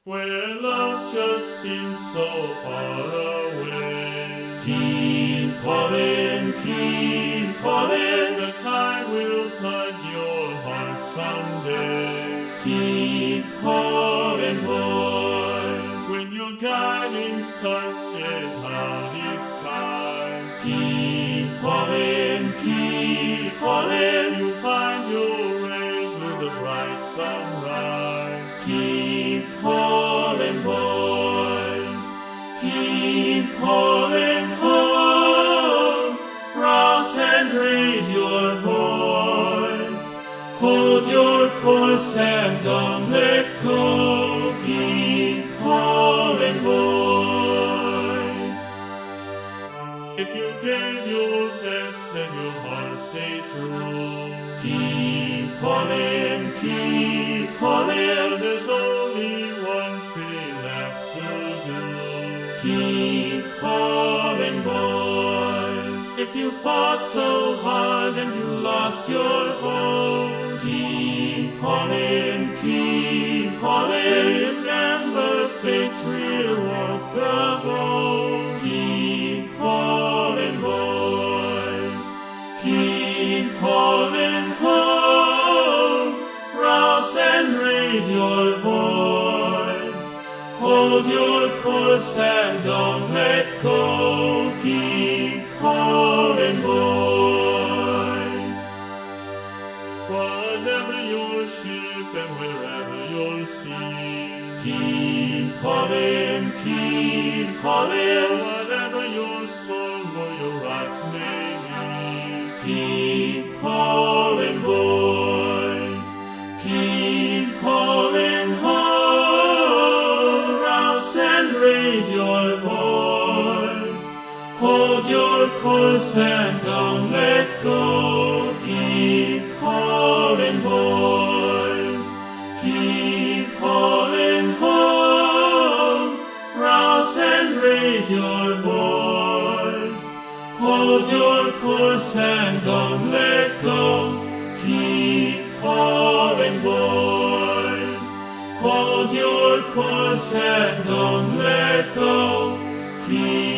where love just seems so far away. Keep calling, the tide will flood your heart someday. Keep calling, boys, when your guiding stars get cloudy skies. Keep calling, you'll find your way through the bright sunrise. Keep calling, boys, keep calling home. Rouse and raise your voice, hold your course and don't let go. Keep calling, boys. If you gave your best, then your heart stay true. Keep calling, there's only one thing left to do. Keep calling, boys. If you fought so hard and you lost your home, keep calling, remember victory was the goal. Keep calling, boys, keep calling home. Rouse and raise your voice, hold your course and don't let go. Keep calling, boys. Whatever your ship and wherever your sea, keep calling, whatever your storm or your rocks may be. Keep calling, boys, keep calling home. Rouse and raise your voice, hold your course and don't let go. Keep calling, boys, keep calling home. Rouse and raise your voice, hold your course and don't let go. Keep calling, boys, hold your course and don't let go. Keep